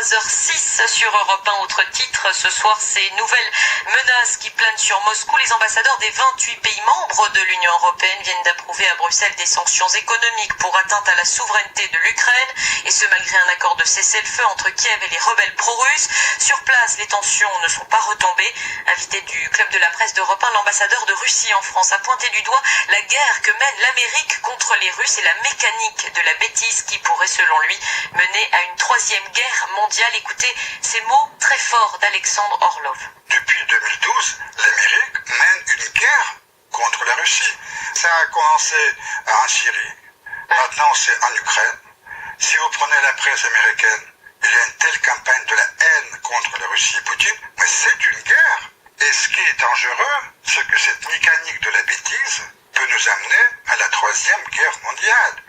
23h06 sur Europe 1. Autre titre, ce soir, ces nouvelles menaces qui planent sur Moscou. Les ambassadeurs des 28 pays membres de l'Union européenne viennent d'approuver à Bruxelles des sanctions économiques pour atteinte à la souveraineté de l'Ukraine. Et ce, malgré un accord de cessez-le-feu entre Kiev et les rebelles pro-russes. Sur place, les tensions ne sont pas retombées. Invité du Club de la presse d'Europe 1, l'ambassadeur de Russie en France a pointé du doigt la guerre que mène l'Amérique contre les Russes et la mécanique de la bêtise qui pourrait, selon lui, mener à une troisième guerre mondiale. Écoutez ces mots très forts d'Alexandre Orlov. Depuis 2012, l'Amérique mène une guerre contre la Russie. Ça a commencé en Syrie. Maintenant, c'est en Ukraine. Si vous prenez la presse américaine, il y a une telle campagne de la haine contre la Russie et Poutine, mais c'est une guerre. Et ce qui est dangereux, c'est que cette mécanique de la bêtise peut nous amener à la troisième guerre mondiale.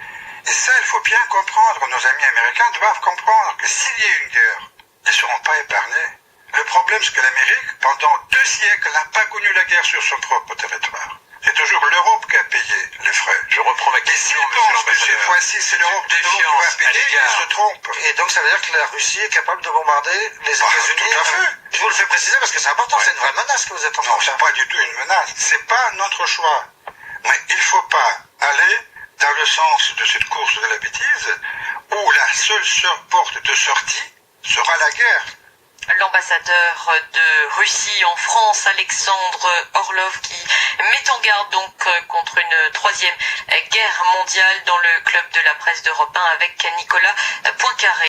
Et ça, il faut bien comprendre. Nos amis américains doivent comprendre que s'il y a une guerre, ils ne seront pas épargnés. Le problème, c'est que l'Amérique, pendant 2 siècles, n'a pas connu la guerre sur son propre territoire. C'est toujours l'Europe qui a payé les frais. Je reprends ma question, monsieur l'ambassadeur. Cette fois-ci, c'est l'Europe qui va payer, il se trompe. Et donc, ça veut dire que la Russie est capable de bombarder les États-Unis. Tout à fait. Je vous le fais préciser parce que c'est important, c'est une vraie menace que vous êtes en train de faire. Non, c'est pas du tout une menace. C'est pas notre choix. Mais il faut pas aller dans le sens de cette course de la bêtise où la seule porte de sortie sera la guerre. L'ambassadeur de Russie en France, Alexandre Orlov, qui met en garde donc contre une troisième guerre mondiale dans le Club de la presse d'Europe 1 avec Nicolas Poincaré.